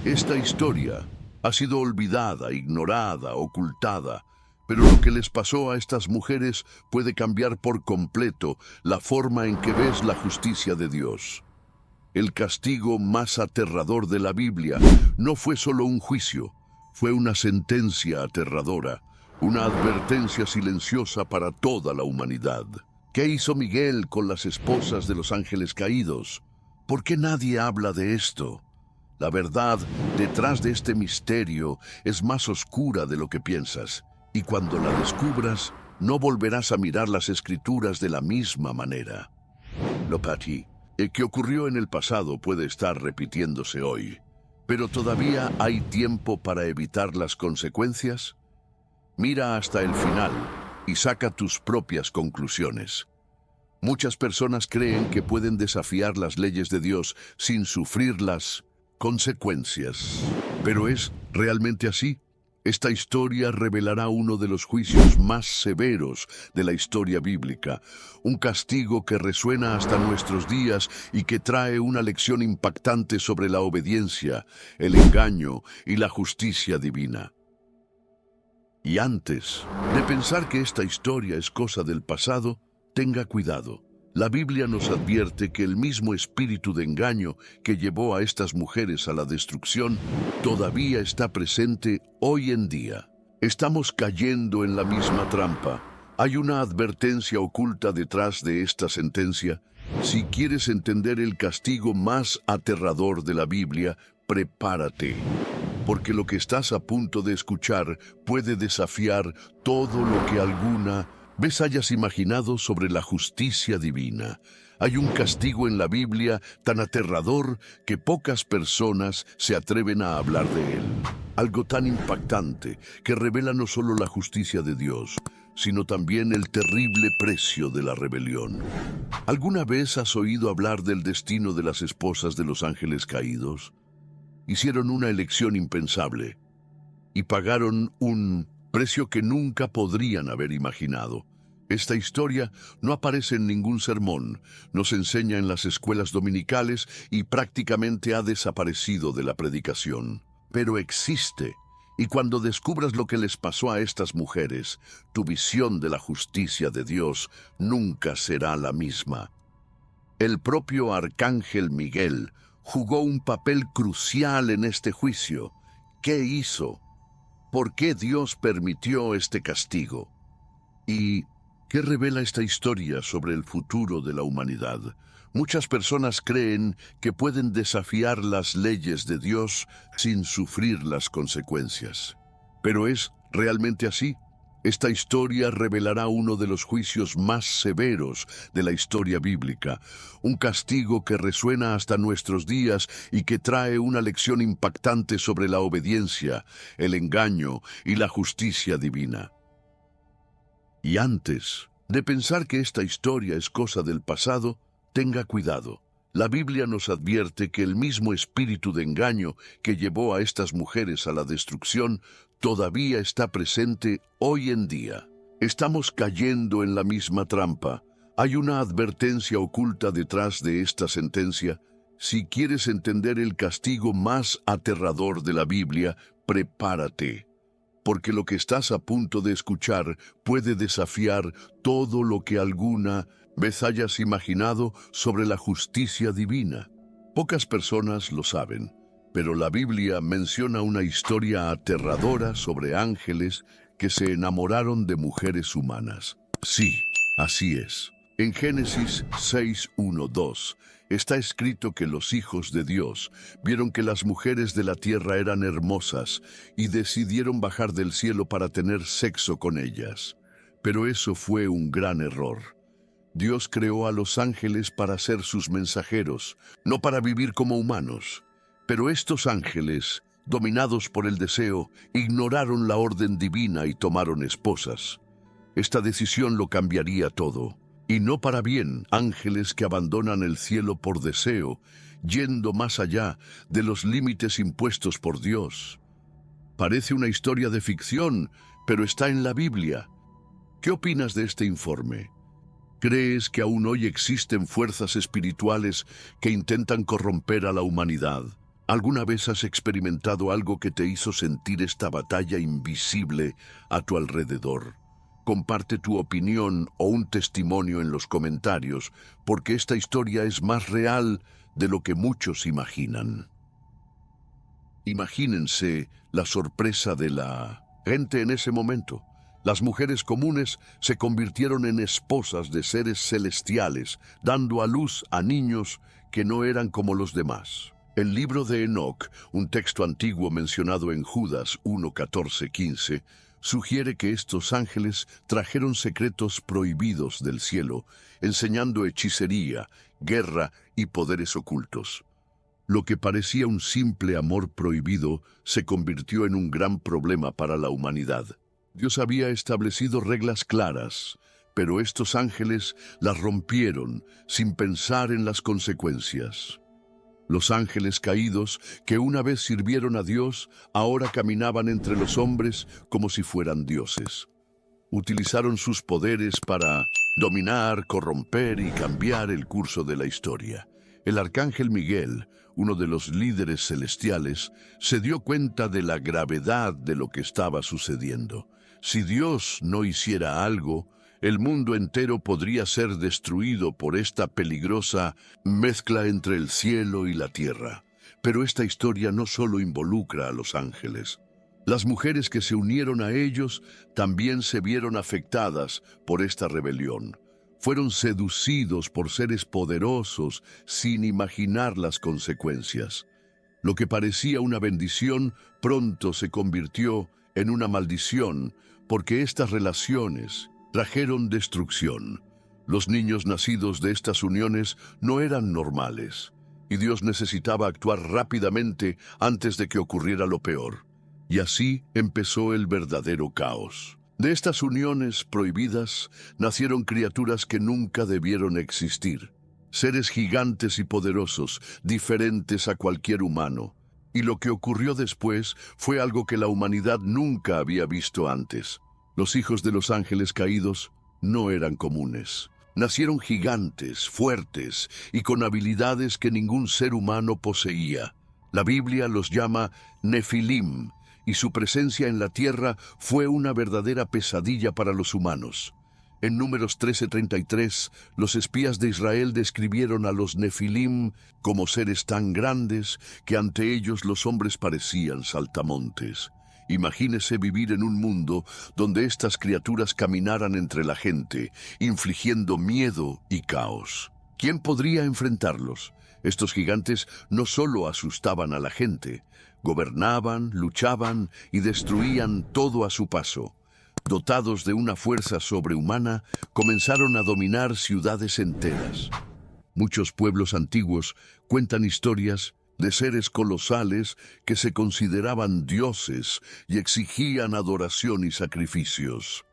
Esta historia ha sido olvidada, ignorada, ocultada, pero lo que les pasó a estas mujeres puede cambiar por completo la forma en que ves la justicia de Dios. El castigo más aterrador de la Biblia no fue solo un juicio, fue una sentencia aterradora, una advertencia silenciosa para toda la humanidad. ¿Qué hizo Miguel con las esposas de los ángeles caídos? ¿Por qué nadie habla de esto? La verdad detrás de este misterio es más oscura de lo que piensas, y cuando la descubras, no volverás a mirar las escrituras de la misma manera. Lopati, el que ocurrió en el pasado puede estar repitiéndose hoy, pero todavía hay tiempo para evitar las consecuencias. Mira hasta el final y saca tus propias conclusiones. Muchas personas creen que pueden desafiar las leyes de Dios sin sufrir las consecuencias. ¿Pero es realmente así? Esta historia revelará uno de los juicios más severos de la historia bíblica, un castigo que resuena hasta nuestros días y que trae una lección impactante sobre la obediencia, el engaño y la justicia divina. Y antes de pensar que esta historia es cosa del pasado, tenga cuidado. La Biblia nos advierte que el mismo espíritu de engaño que llevó a estas mujeres a la destrucción todavía está presente hoy en día. Estamos cayendo en la misma trampa. Hay una advertencia oculta detrás de esta sentencia. Si quieres entender el castigo más aterrador de la Biblia, prepárate, porque lo que estás a punto de escuchar puede desafiar todo lo que alguna vez hayas imaginado sobre la justicia divina. Hay un castigo en la Biblia tan aterrador que pocas personas se atreven a hablar de él. Algo tan impactante que revela no solo la justicia de Dios, sino también el terrible precio de la rebelión. ¿Alguna vez has oído hablar del destino de las esposas de los ángeles caídos? Hicieron una elección impensable y pagaron un precio que nunca podrían haber imaginado. Esta historia no aparece en ningún sermón, no se enseña en las escuelas dominicales y prácticamente ha desaparecido de la predicación. Pero existe, y cuando descubras lo que les pasó a estas mujeres, tu visión de la justicia de Dios nunca será la misma. El propio arcángel Miguel jugó un papel crucial en este juicio. ¿Qué hizo? ¿Por qué Dios permitió este castigo? ¿Y qué revela esta historia sobre el futuro de la humanidad? Muchas personas creen que pueden desafiar las leyes de Dios sin sufrir las consecuencias. ¿Pero es realmente así? Esta historia revelará uno de los juicios más severos de la historia bíblica, un castigo que resuena hasta nuestros días y que trae una lección impactante sobre la obediencia, el engaño y la justicia divina. Y antes de pensar que esta historia es cosa del pasado, tenga cuidado. La Biblia nos advierte que el mismo espíritu de engaño que llevó a estas mujeres a la destrucción todavía está presente hoy en día. Estamos cayendo en la misma trampa. Hay una advertencia oculta detrás de esta sentencia. Si quieres entender el castigo más aterrador de la Biblia, prepárate, porque lo que estás a punto de escuchar puede desafiar todo lo que alguna vez hayas imaginado sobre la justicia divina. Pocas personas lo saben, pero la Biblia menciona una historia aterradora sobre ángeles que se enamoraron de mujeres humanas. Sí, así es. En Génesis 6:1-2 está escrito que los hijos de Dios vieron que las mujeres de la tierra eran hermosas y decidieron bajar del cielo para tener sexo con ellas. Pero eso fue un gran error. Dios creó a los ángeles para ser sus mensajeros, no para vivir como humanos. Pero estos ángeles, dominados por el deseo, ignoraron la orden divina y tomaron esposas. Esta decisión lo cambiaría todo. Y no para bien, ángeles que abandonan el cielo por deseo, yendo más allá de los límites impuestos por Dios. Parece una historia de ficción, pero está en la Biblia. ¿Qué opinas de este informe? ¿Crees que aún hoy existen fuerzas espirituales que intentan corromper a la humanidad? ¿Alguna vez has experimentado algo que te hizo sentir esta batalla invisible a tu alrededor? Comparte tu opinión o un testimonio en los comentarios, porque esta historia es más real de lo que muchos imaginan. Imagínense la sorpresa de la gente en ese momento. Las mujeres comunes se convirtieron en esposas de seres celestiales, dando a luz a niños que no eran como los demás. El libro de Enoc, un texto antiguo mencionado en Judas 1, 14, 15, sugiere que estos ángeles trajeron secretos prohibidos del cielo, enseñando hechicería, guerra y poderes ocultos. Lo que parecía un simple amor prohibido se convirtió en un gran problema para la humanidad. Dios había establecido reglas claras, pero estos ángeles las rompieron sin pensar en las consecuencias. Los ángeles caídos, que una vez sirvieron a Dios, ahora caminaban entre los hombres como si fueran dioses. Utilizaron sus poderes para dominar, corromper y cambiar el curso de la historia. El arcángel Miguel, uno de los líderes celestiales, se dio cuenta de la gravedad de lo que estaba sucediendo. Si Dios no hiciera algo, el mundo entero podría ser destruido por esta peligrosa mezcla entre el cielo y la tierra. Pero esta historia no solo involucra a los ángeles. Las mujeres que se unieron a ellos también se vieron afectadas por esta rebelión. Fueron seducidos por seres poderosos sin imaginar las consecuencias. Lo que parecía una bendición pronto se convirtió en una maldición, porque estas relaciones trajeron destrucción. Los niños nacidos de estas uniones no eran normales, y Dios necesitaba actuar rápidamente antes de que ocurriera lo peor. Y así empezó el verdadero caos. De estas uniones prohibidas nacieron criaturas que nunca debieron existir. Seres gigantes y poderosos, diferentes a cualquier humano. Y lo que ocurrió después fue algo que la humanidad nunca había visto antes. Los hijos de los ángeles caídos no eran comunes. Nacieron gigantes, fuertes y con habilidades que ningún ser humano poseía. La Biblia los llama Nefilim, y su presencia en la tierra fue una verdadera pesadilla para los humanos. En Números 13:33, los espías de Israel describieron a los Nefilim como seres tan grandes que ante ellos los hombres parecían saltamontes. Imagínese vivir en un mundo donde estas criaturas caminaran entre la gente, infligiendo miedo y caos. ¿Quién podría enfrentarlos? Estos gigantes no solo asustaban a la gente, gobernaban, luchaban y destruían todo a su paso. Dotados de una fuerza sobrehumana, comenzaron a dominar ciudades enteras. Muchos pueblos antiguos cuentan historias de seres colosales que se consideraban dioses y exigían adoración y sacrificios.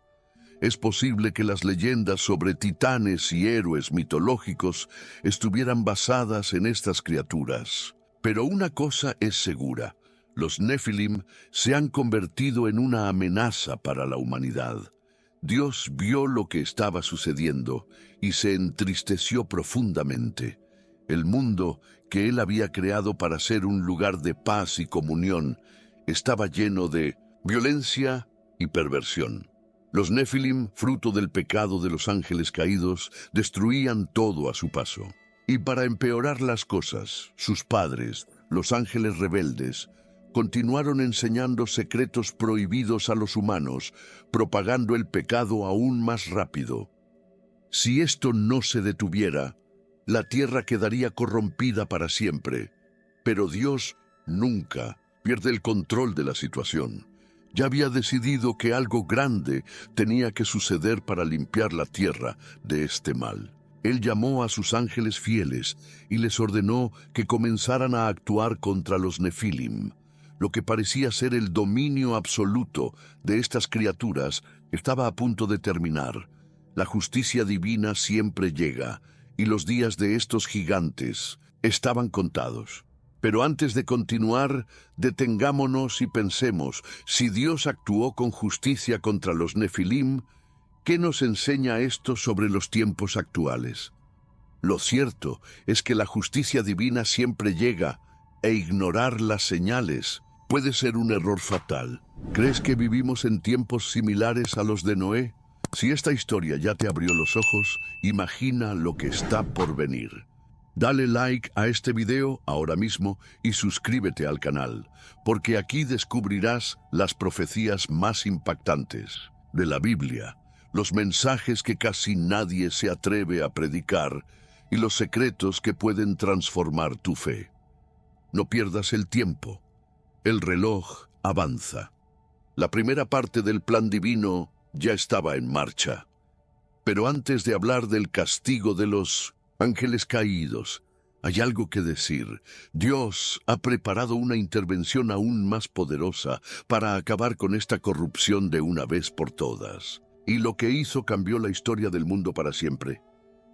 Es posible que las leyendas sobre titanes y héroes mitológicos estuvieran basadas en estas criaturas. Pero una cosa es segura: los Nefilim se han convertido en una amenaza para la humanidad. Dios vio lo que estaba sucediendo y se entristeció profundamente. El mundo que Él había creado para ser un lugar de paz y comunión estaba lleno de violencia y perversión. Los Nefilim, fruto del pecado de los ángeles caídos, destruían todo a su paso. Y para empeorar las cosas, sus padres, los ángeles rebeldes, continuaron enseñando secretos prohibidos a los humanos, propagando el pecado aún más rápido. Si esto no se detuviera, la tierra quedaría corrompida para siempre. Pero Dios nunca pierde el control de la situación. Ya había decidido que algo grande tenía que suceder para limpiar la tierra de este mal. Él llamó a sus ángeles fieles y les ordenó que comenzaran a actuar contra los Nefilim. Lo que parecía ser el dominio absoluto de estas criaturas estaba a punto de terminar. La justicia divina siempre llega, y los días de estos gigantes estaban contados. Pero antes de continuar, detengámonos y pensemos: si Dios actuó con justicia contra los Nefilim, ¿qué nos enseña esto sobre los tiempos actuales? Lo cierto es que la justicia divina siempre llega e ignorar las señales puede ser un error fatal. ¿Crees que vivimos en tiempos similares a los de Noé? Si esta historia ya te abrió los ojos, imagina lo que está por venir. Dale like a este video ahora mismo y suscríbete al canal, porque aquí descubrirás las profecías más impactantes de la Biblia, los mensajes que casi nadie se atreve a predicar y los secretos que pueden transformar tu fe. No pierdas el tiempo. El reloj avanza. La primera parte del plan divino ya estaba en marcha. Pero antes de hablar del castigo de los ángeles caídos, hay algo que decir. Dios ha preparado una intervención aún más poderosa para acabar con esta corrupción de una vez por todas. Y lo que hizo cambió la historia del mundo para siempre.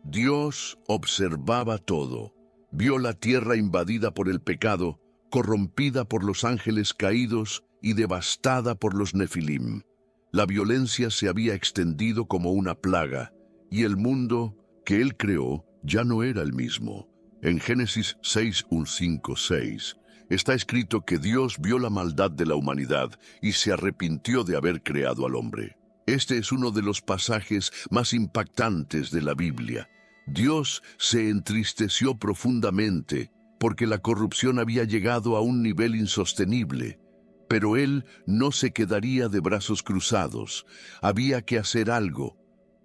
Dios observaba todo. Vio la tierra invadida por el pecado, corrompida por los ángeles caídos y devastada por los nefilim. La violencia se había extendido como una plaga, y el mundo que él creó ya no era el mismo. En Génesis 6:1-5-6 está escrito que Dios vio la maldad de la humanidad y se arrepintió de haber creado al hombre. Este es uno de los pasajes más impactantes de la Biblia. Dios se entristeció profundamente porque la corrupción había llegado a un nivel insostenible. Pero él no se quedaría de brazos cruzados. Había que hacer algo.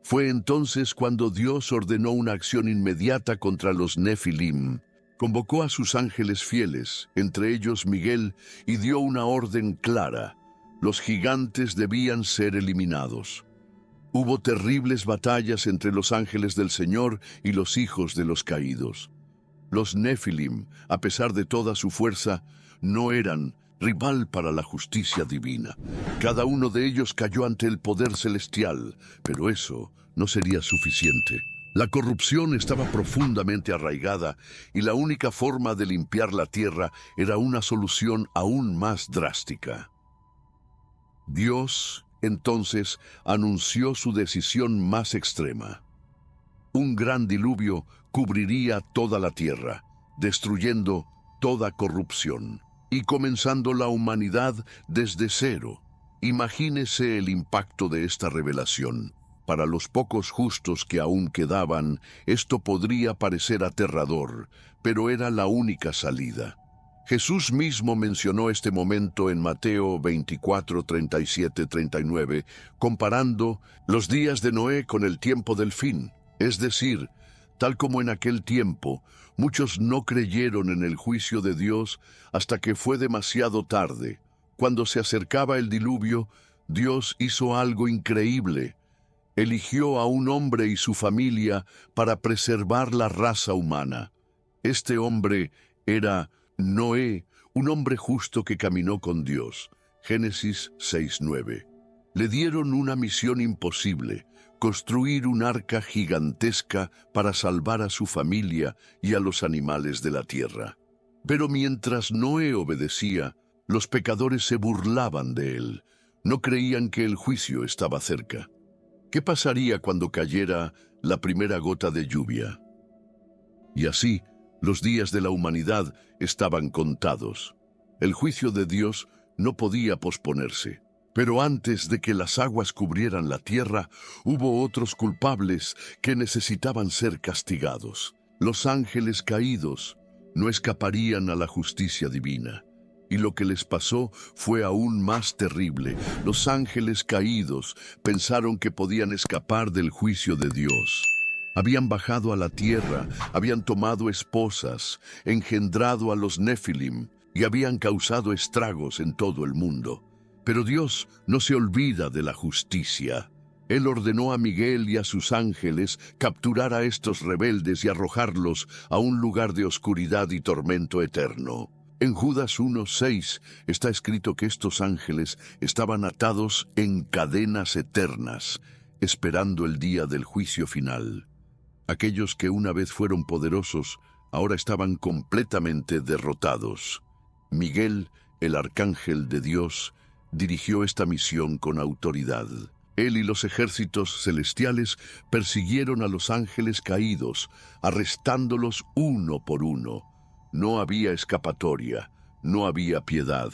Fue entonces cuando Dios ordenó una acción inmediata contra los nefilim. Convocó a sus ángeles fieles, entre ellos Miguel, y dio una orden clara. Los gigantes debían ser eliminados. Hubo terribles batallas entre los ángeles del Señor y los hijos de los caídos. Los nefilim, a pesar de toda su fuerza, no eran rival para la justicia divina. Cada uno de ellos cayó ante el poder celestial, pero eso no sería suficiente. La corrupción estaba profundamente arraigada y la única forma de limpiar la tierra era una solución aún más drástica. Dios, entonces, anunció su decisión más extrema. Un gran diluvio cubriría toda la tierra, destruyendo toda corrupción y comenzando la humanidad desde cero. Imagínese el impacto de esta revelación. Para los pocos justos que aún quedaban, esto podría parecer aterrador, pero era la única salida. Jesús mismo mencionó este momento en Mateo 24, 37, 39, comparando los días de Noé con el tiempo del fin. Es decir, tal como en aquel tiempo, muchos no creyeron en el juicio de Dios hasta que fue demasiado tarde. Cuando se acercaba el diluvio, Dios hizo algo increíble. Eligió a un hombre y su familia para preservar la raza humana. Este hombre era Noé, un hombre justo que caminó con Dios. Génesis 6:9. Le dieron una misión imposible: construir un arca gigantesca para salvar a su familia y a los animales de la tierra. Pero mientras Noé obedecía, los pecadores se burlaban de él. No creían que el juicio estaba cerca. ¿Qué pasaría cuando cayera la primera gota de lluvia? Y así, los días de la humanidad estaban contados. El juicio de Dios no podía posponerse. Pero antes de que las aguas cubrieran la tierra, hubo otros culpables que necesitaban ser castigados. Los ángeles caídos no escaparían a la justicia divina. Y lo que les pasó fue aún más terrible. Los ángeles caídos pensaron que podían escapar del juicio de Dios. Habían bajado a la tierra, habían tomado esposas, engendrado a los nefilim y habían causado estragos en todo el mundo. Pero Dios no se olvida de la justicia. Él ordenó a Miguel y a sus ángeles capturar a estos rebeldes y arrojarlos a un lugar de oscuridad y tormento eterno. En Judas 1:6 está escrito que estos ángeles estaban atados en cadenas eternas, esperando el día del juicio final. Aquellos que una vez fueron poderosos, ahora estaban completamente derrotados. Miguel, el arcángel de Dios, dirigió esta misión con autoridad. Él y los ejércitos celestiales persiguieron a los ángeles caídos, arrestándolos uno por uno. No había escapatoria, no había piedad.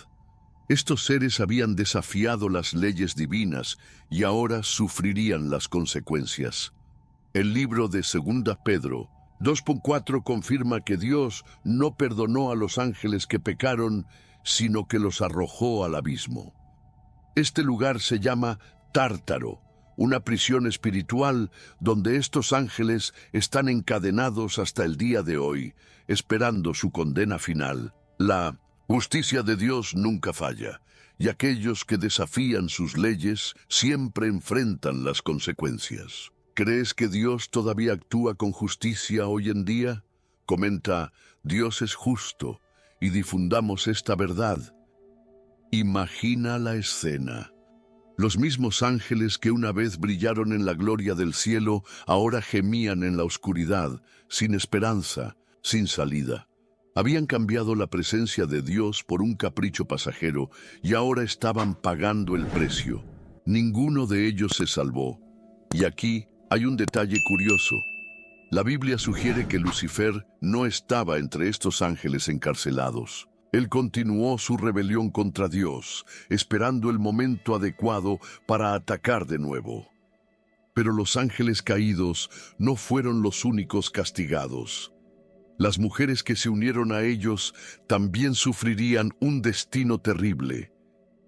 Estos seres habían desafiado las leyes divinas y ahora sufrirían las consecuencias. El libro de 2 Pedro 2.4 confirma que Dios no perdonó a los ángeles que pecaron, sino que los arrojó al abismo. Este lugar se llama Tártaro, una prisión espiritual donde estos ángeles están encadenados hasta el día de hoy, esperando su condena final. La justicia de Dios nunca falla, y aquellos que desafían sus leyes siempre enfrentan las consecuencias. ¿Crees que Dios todavía actúa con justicia hoy en día? Comenta, Dios es justo, y difundamos esta verdad. Imagina la escena. Los mismos ángeles que una vez brillaron en la gloria del cielo, ahora gemían en la oscuridad, sin esperanza, sin salida. Habían cambiado la presencia de Dios por un capricho pasajero y ahora estaban pagando el precio. Ninguno de ellos se salvó. Y aquí hay un detalle curioso. La Biblia sugiere que Lucifer no estaba entre estos ángeles encarcelados. Él continuó su rebelión contra Dios, esperando el momento adecuado para atacar de nuevo. Pero los ángeles caídos no fueron los únicos castigados. Las mujeres que se unieron a ellos también sufrirían un destino terrible.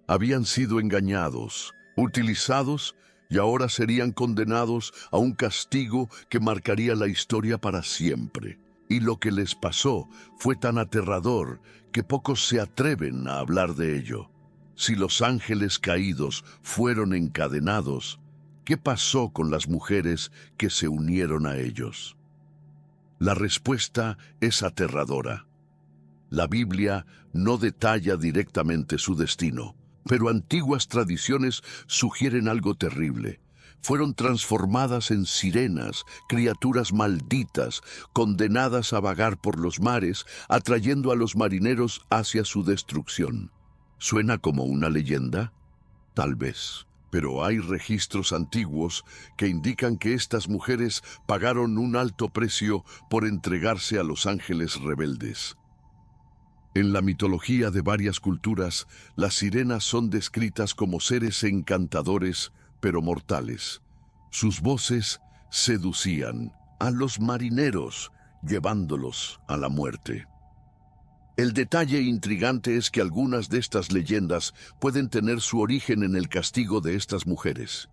Habían sido engañados, utilizados y ahora serían condenados a un castigo que marcaría la historia para siempre. Y lo que les pasó fue tan aterrador que pocos se atreven a hablar de ello. Si los ángeles caídos fueron encadenados, ¿qué pasó con las mujeres que se unieron a ellos? La respuesta es aterradora. La Biblia no detalla directamente su destino, pero antiguas tradiciones sugieren algo terrible. Fueron transformadas en sirenas, criaturas malditas, condenadas a vagar por los mares, atrayendo a los marineros hacia su destrucción. ¿Suena como una leyenda? Tal vez. Pero hay registros antiguos que indican que estas mujeres pagaron un alto precio por entregarse a los ángeles rebeldes. En la mitología de varias culturas, las sirenas son descritas como seres encantadores, pero mortales. Sus voces seducían a los marineros, llevándolos a la muerte. El detalle intrigante es que algunas de estas leyendas pueden tener su origen en el castigo de estas mujeres.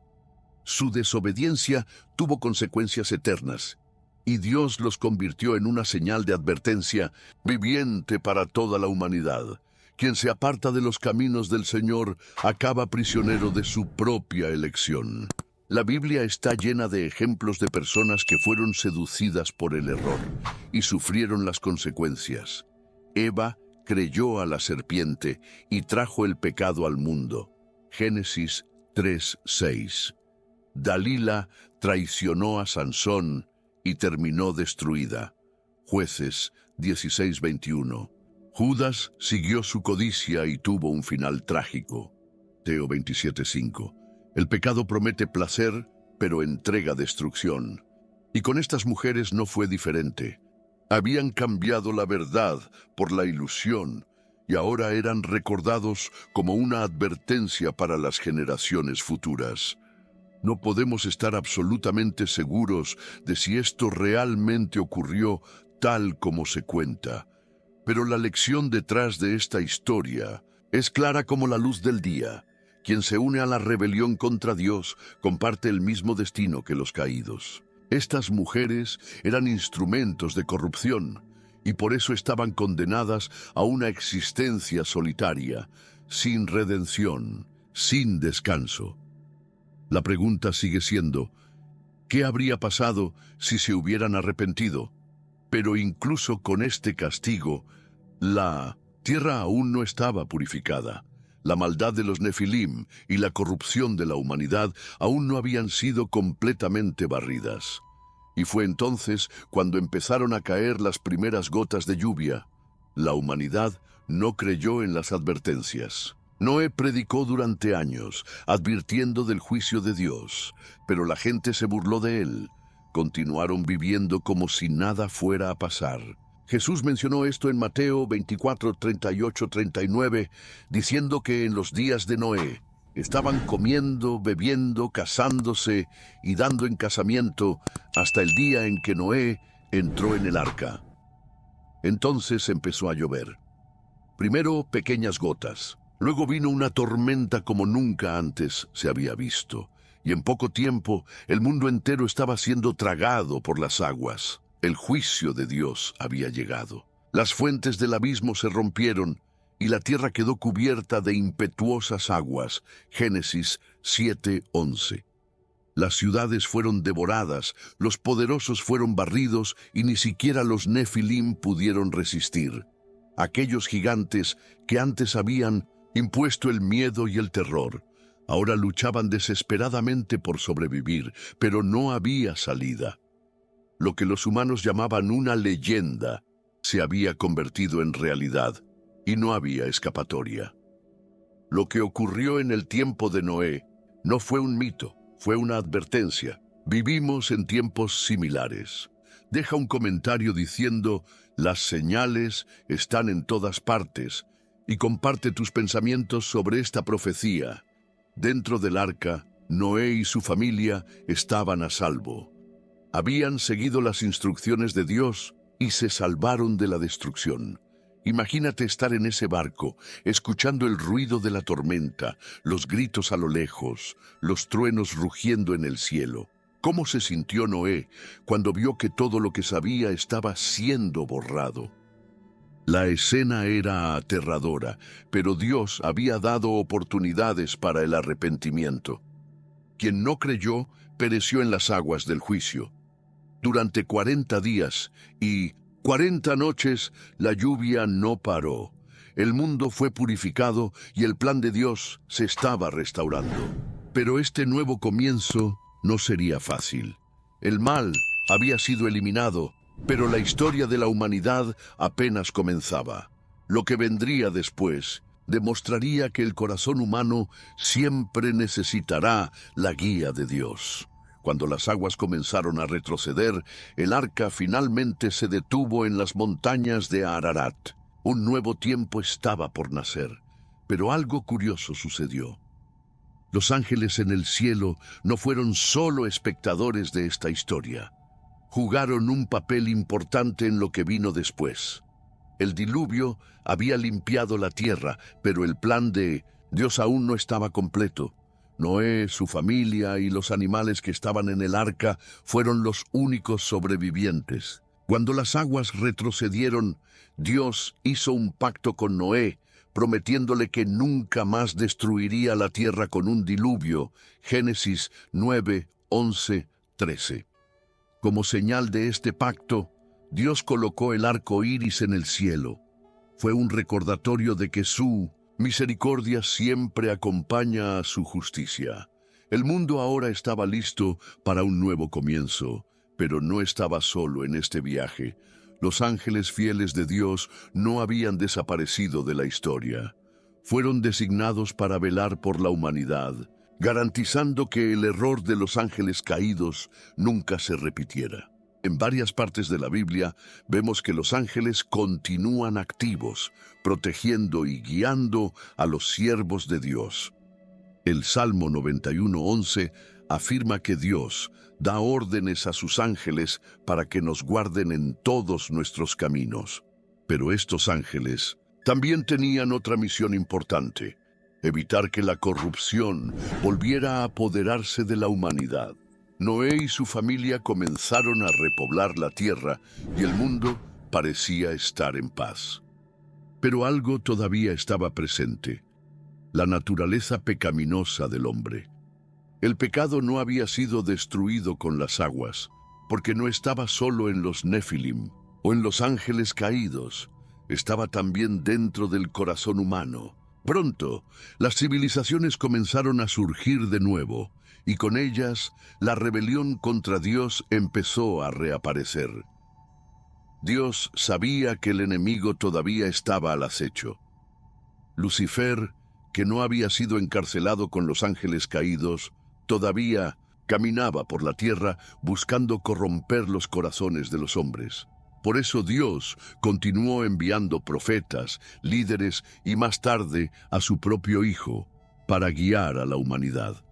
Su desobediencia tuvo consecuencias eternas, y Dios los convirtió en una señal de advertencia viviente para toda la humanidad. Quien se aparta de los caminos del Señor acaba prisionero de su propia elección. La Biblia está llena de ejemplos de personas que fueron seducidas por el error y sufrieron las consecuencias. Eva creyó a la serpiente y trajo el pecado al mundo. Génesis 3:6. Dalila traicionó a Sansón y terminó destruida. Jueces 16:21. Judas siguió su codicia y tuvo un final trágico. Mateo 27:5. El pecado promete placer, pero entrega destrucción. Y con estas mujeres no fue diferente. Habían cambiado la verdad por la ilusión y ahora eran recordados como una advertencia para las generaciones futuras. No podemos estar absolutamente seguros de si esto realmente ocurrió tal como se cuenta. Pero la lección detrás de esta historia es clara como la luz del día. Quien se une a la rebelión contra Dios comparte el mismo destino que los caídos. Estas mujeres eran instrumentos de corrupción y por eso estaban condenadas a una existencia solitaria, sin redención, sin descanso. La pregunta sigue siendo, ¿qué habría pasado si se hubieran arrepentido? Pero incluso con este castigo, la tierra aún no estaba purificada. La maldad de los Nefilim y la corrupción de la humanidad aún no habían sido completamente barridas. Y fue entonces cuando empezaron a caer las primeras gotas de lluvia. La humanidad no creyó en las advertencias. Noé predicó durante años, advirtiendo del juicio de Dios, pero la gente se burló de él. Continuaron viviendo como si nada fuera a pasar. Jesús mencionó esto en Mateo 24, 38, 39, diciendo que en los días de Noé estaban comiendo, bebiendo, casándose y dando en casamiento hasta el día en que Noé entró en el arca. Entonces empezó a llover. Primero pequeñas gotas, luego vino una tormenta como nunca antes se había visto, y en poco tiempo el mundo entero estaba siendo tragado por las aguas. El juicio de Dios había llegado. Las fuentes del abismo se rompieron y la tierra quedó cubierta de impetuosas aguas. Génesis 7:11. Las ciudades fueron devoradas, los poderosos fueron barridos y ni siquiera los Nefilim pudieron resistir. Aquellos gigantes que antes habían impuesto el miedo y el terror, ahora luchaban desesperadamente por sobrevivir, pero no había salida. Lo que los humanos llamaban una leyenda se había convertido en realidad y no había escapatoria. Lo que ocurrió en el tiempo de Noé no fue un mito, fue una advertencia. Vivimos en tiempos similares. Deja un comentario diciendo: las señales están en todas partes, y comparte tus pensamientos sobre esta profecía. Dentro del arca, Noé y su familia estaban a salvo. Habían seguido las instrucciones de Dios y se salvaron de la destrucción. Imagínate estar en ese barco, escuchando el ruido de la tormenta, los gritos a lo lejos, los truenos rugiendo en el cielo. ¿Cómo se sintió Noé cuando vio que todo lo que sabía estaba siendo borrado? La escena era aterradora, pero Dios había dado oportunidades para el arrepentimiento. Quien no creyó pereció en las aguas del juicio. Durante 40 días y 40 noches la lluvia no paró. El mundo fue purificado y el plan de Dios se estaba restaurando. Pero este nuevo comienzo no sería fácil. El mal había sido eliminado, pero la historia de la humanidad apenas comenzaba. Lo que vendría después demostraría que el corazón humano siempre necesitará la guía de Dios. Cuando las aguas comenzaron a retroceder, el arca finalmente se detuvo en las montañas de Ararat. Un nuevo tiempo estaba por nacer, pero algo curioso sucedió. Los ángeles en el cielo no fueron solo espectadores de esta historia. Jugaron un papel importante en lo que vino después. El diluvio había limpiado la tierra, pero el plan de Dios aún no estaba completo. Noé, su familia y los animales que estaban en el arca fueron los únicos sobrevivientes. Cuando las aguas retrocedieron, Dios hizo un pacto con Noé, prometiéndole que nunca más destruiría la tierra con un diluvio. Génesis 9, 11, 13. Como señal de este pacto, Dios colocó el arco iris en el cielo. Fue un recordatorio de que su misericordia siempre acompaña a su justicia. El mundo ahora estaba listo para un nuevo comienzo, pero no estaba solo en este viaje. Los ángeles fieles de Dios no habían desaparecido de la historia. Fueron designados para velar por la humanidad, garantizando que el error de los ángeles caídos nunca se repitiera. En varias partes de la Biblia vemos que los ángeles continúan activos, protegiendo y guiando a los siervos de Dios. El Salmo 91:11 afirma que Dios da órdenes a sus ángeles para que nos guarden en todos nuestros caminos. Pero estos ángeles también tenían otra misión importante: evitar que la corrupción volviera a apoderarse de la humanidad. Noé y su familia comenzaron a repoblar la tierra y el mundo parecía estar en paz. Pero algo todavía estaba presente: la naturaleza pecaminosa del hombre. El pecado no había sido destruido con las aguas, porque no estaba solo en los Nefilim o en los ángeles caídos, estaba también dentro del corazón humano. Pronto, las civilizaciones comenzaron a surgir de nuevo, y con ellas, la rebelión contra Dios empezó a reaparecer. Dios sabía que el enemigo todavía estaba al acecho. Lucifer, que no había sido encarcelado con los ángeles caídos, todavía caminaba por la tierra buscando corromper los corazones de los hombres. Por eso Dios continuó enviando profetas, líderes y más tarde a su propio Hijo para guiar a la humanidad.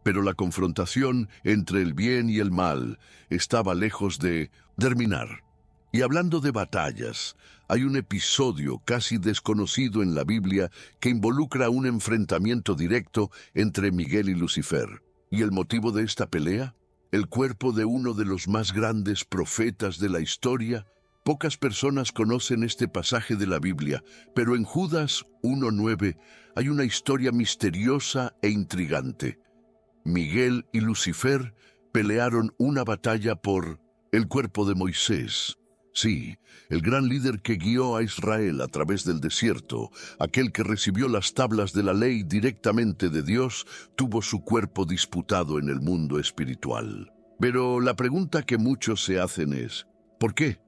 Pero la confrontación entre el bien y el mal estaba lejos de terminar. Y hablando de batallas, hay un episodio casi desconocido en la Biblia que involucra un enfrentamiento directo entre Miguel y Lucifer. ¿Y el motivo de esta pelea? El cuerpo de uno de los más grandes profetas de la historia. Pocas personas conocen este pasaje de la Biblia, pero en Judas 1:9 hay una historia misteriosa e intrigante. Miguel y Lucifer pelearon una batalla por el cuerpo de Moisés. Sí, el gran líder que guió a Israel a través del desierto, aquel que recibió las tablas de la ley directamente de Dios, tuvo su cuerpo disputado en el mundo espiritual. Pero la pregunta que muchos se hacen es, ¿por qué?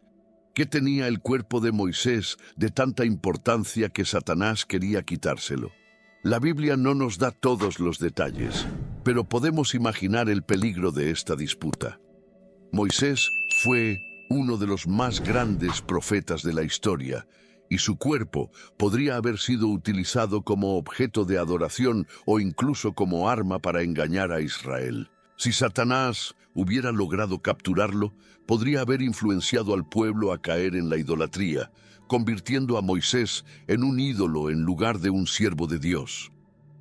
¿Qué tenía el cuerpo de Moisés de tanta importancia que Satanás quería quitárselo? La Biblia no nos da todos los detalles, pero podemos imaginar el peligro de esta disputa. Moisés fue uno de los más grandes profetas de la historia, y su cuerpo podría haber sido utilizado como objeto de adoración o incluso como arma para engañar a Israel. Si Satanás hubiera logrado capturarlo, podría haber influenciado al pueblo a caer en la idolatría, convirtiendo a Moisés en un ídolo en lugar de un siervo de Dios.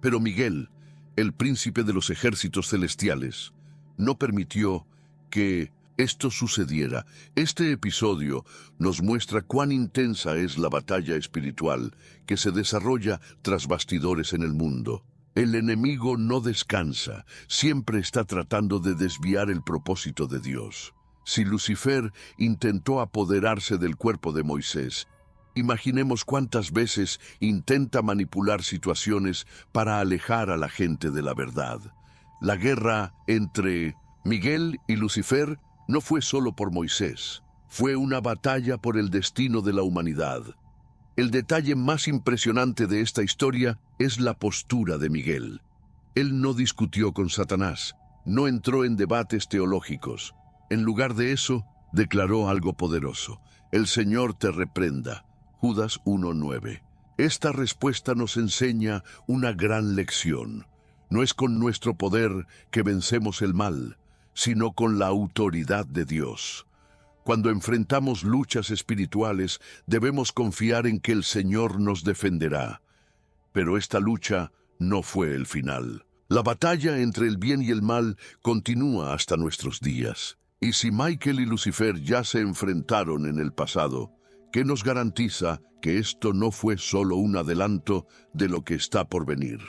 Pero Miguel, el príncipe de los ejércitos celestiales, no permitió que esto sucediera. Este episodio nos muestra cuán intensa es la batalla espiritual que se desarrolla tras bastidores en el mundo. El enemigo no descansa, siempre está tratando de desviar el propósito de Dios. Si Lucifer intentó apoderarse del cuerpo de Moisés, imaginemos cuántas veces intenta manipular situaciones para alejar a la gente de la verdad. La guerra entre Miguel y Lucifer no fue solo por Moisés, fue una batalla por el destino de la humanidad. El detalle más impresionante de esta historia es la postura de Miguel. Él no discutió con Satanás, no entró en debates teológicos. En lugar de eso, declaró algo poderoso: el Señor te reprenda. Judas 1:9. Esta respuesta nos enseña una gran lección. No es con nuestro poder que vencemos el mal, sino con la autoridad de Dios. Cuando enfrentamos luchas espirituales, debemos confiar en que el Señor nos defenderá. Pero esta lucha no fue el final. La batalla entre el bien y el mal continúa hasta nuestros días. Y si Michael y Lucifer ya se enfrentaron en el pasado, ¿qué nos garantiza que esto no fue solo un adelanto de lo que está por venir?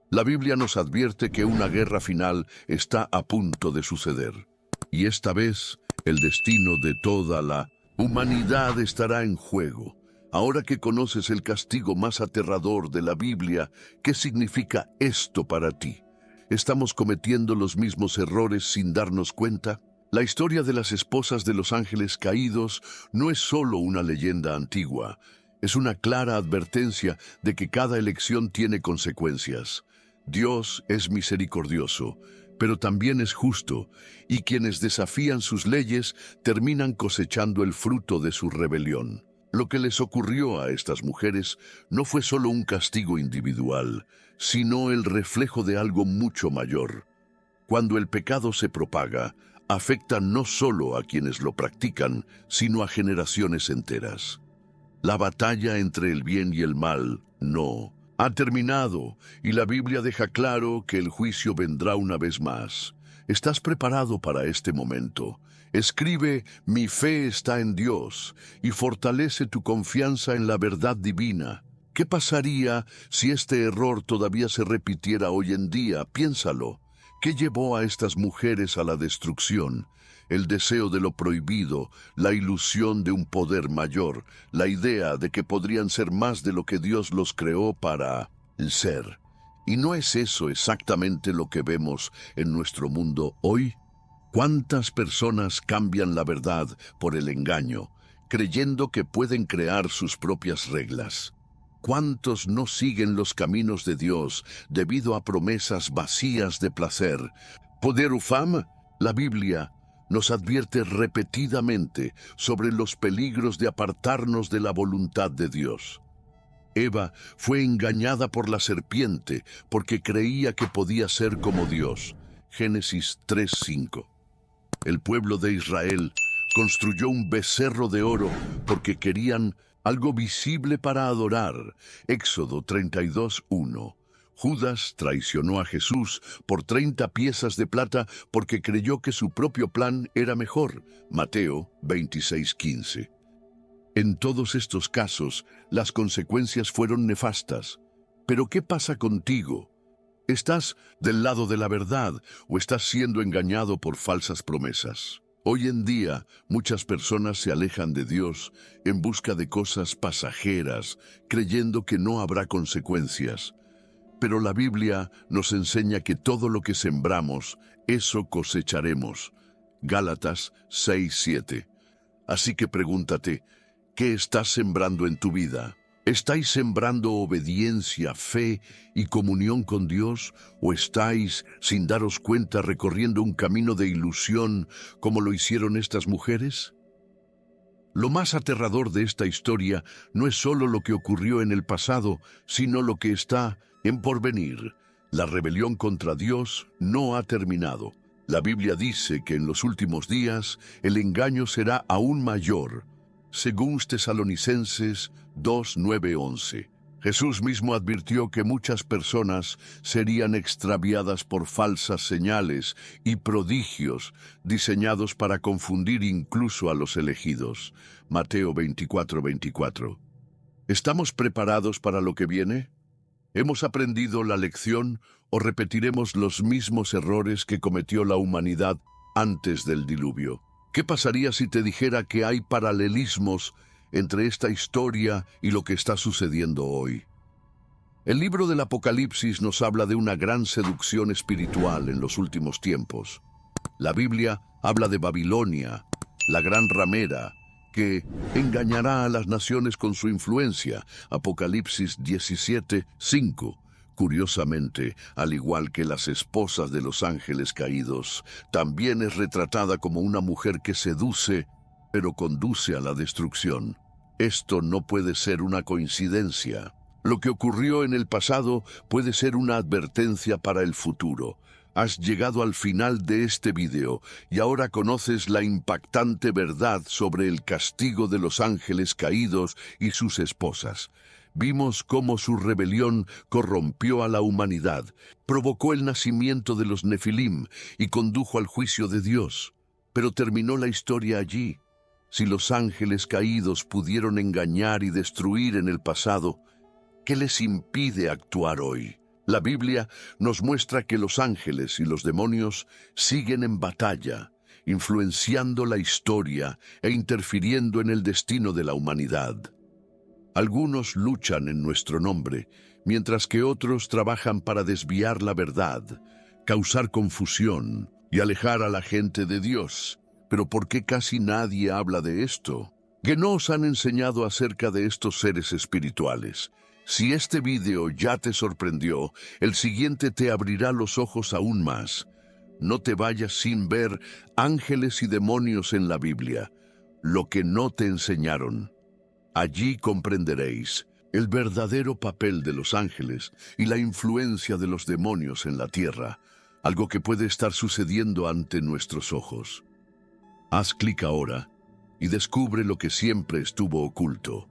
La Biblia nos advierte que una guerra final está a punto de suceder. Y esta vez, el destino de toda la humanidad estará en juego. Ahora que conoces el castigo más aterrador de la Biblia, ¿qué significa esto para ti? ¿Estamos cometiendo los mismos errores sin darnos cuenta? La historia de las esposas de los ángeles caídos no es solo una leyenda antigua, es una clara advertencia de que cada elección tiene consecuencias. Dios es misericordioso, pero también es justo, y quienes desafían sus leyes terminan cosechando el fruto de su rebelión. Lo que les ocurrió a estas mujeres no fue solo un castigo individual, sino el reflejo de algo mucho mayor. Cuando el pecado se propaga, afecta no solo a quienes lo practican, sino a generaciones enteras. La batalla entre el bien y el mal no ha terminado, y la Biblia deja claro que el juicio vendrá una vez más. ¿Estás preparado para este momento? Escribe: mi fe está en Dios, y fortalece tu confianza en la verdad divina. ¿Qué pasaría si este error todavía se repitiera hoy en día? Piénsalo. ¿Qué llevó a estas mujeres a la destrucción? El deseo de lo prohibido, la ilusión de un poder mayor, la idea de que podrían ser más de lo que Dios los creó para ser. ¿Y no es eso exactamente lo que vemos en nuestro mundo hoy? ¿Cuántas personas cambian la verdad por el engaño, creyendo que pueden crear sus propias reglas? ¿Cuántos no siguen los caminos de Dios debido a promesas vacías de placer, poder o fama? La Biblia nos advierte repetidamente sobre los peligros de apartarnos de la voluntad de Dios. Eva fue engañada por la serpiente porque creía que podía ser como Dios. Génesis 3:5. El pueblo de Israel construyó un becerro de oro porque querían algo visible para adorar. Éxodo 32:1. Judas traicionó a Jesús por 30 piezas de plata porque creyó que su propio plan era mejor. Mateo 26:15. En todos estos casos, las consecuencias fueron nefastas. Pero ¿qué pasa contigo? ¿Estás del lado de la verdad o estás siendo engañado por falsas promesas? Hoy en día, muchas personas se alejan de Dios en busca de cosas pasajeras, creyendo que no habrá consecuencias. Pero la Biblia nos enseña que todo lo que sembramos, eso cosecharemos. Gálatas 6:7. Así que pregúntate, ¿qué estás sembrando en tu vida? ¿Estáis sembrando obediencia, fe y comunión con Dios? ¿O estáis, sin daros cuenta, recorriendo un camino de ilusión como lo hicieron estas mujeres? Lo más aterrador de esta historia no es solo lo que ocurrió en el pasado, sino lo que está en porvenir. La rebelión contra Dios no ha terminado. La Biblia dice que en los últimos días el engaño será aún mayor. Según Tesalonicenses 2:9-11. Jesús mismo advirtió que muchas personas serían extraviadas por falsas señales y prodigios diseñados para confundir incluso a los elegidos. Mateo 24:24. ¿Estamos preparados para lo que viene? ¿Hemos aprendido la lección o repetiremos los mismos errores que cometió la humanidad antes del diluvio? ¿Qué pasaría si te dijera que hay paralelismos entre esta historia y lo que está sucediendo hoy? El libro del Apocalipsis nos habla de una gran seducción espiritual en los últimos tiempos. La Biblia habla de Babilonia, la gran ramera, que engañará a las naciones con su influencia. Apocalipsis 17:5. Curiosamente, al igual que las esposas de los ángeles caídos, también es retratada como una mujer que seduce, pero conduce a la destrucción. Esto no puede ser una coincidencia. Lo que ocurrió en el pasado puede ser una advertencia para el futuro. Has llegado al final de este video y ahora conoces la impactante verdad sobre el castigo de los ángeles caídos y sus esposas. Vimos cómo su rebelión corrompió a la humanidad, provocó el nacimiento de los Nefilim y condujo al juicio de Dios. Pero terminó la historia allí. Si los ángeles caídos pudieron engañar y destruir en el pasado, ¿qué les impide actuar hoy? La Biblia nos muestra que los ángeles y los demonios siguen en batalla, influenciando la historia e interfiriendo en el destino de la humanidad. Algunos luchan en nuestro nombre, mientras que otros trabajan para desviar la verdad, causar confusión y alejar a la gente de Dios. Pero ¿por qué casi nadie habla de esto? ¿Qué nos han enseñado acerca de estos seres espirituales? Si este video ya te sorprendió, el siguiente te abrirá los ojos aún más. No te vayas sin ver ángeles y demonios en la Biblia, lo que no te enseñaron. Allí comprenderéis el verdadero papel de los ángeles y la influencia de los demonios en la tierra, algo que puede estar sucediendo ante nuestros ojos. Haz clic ahora y descubre lo que siempre estuvo oculto.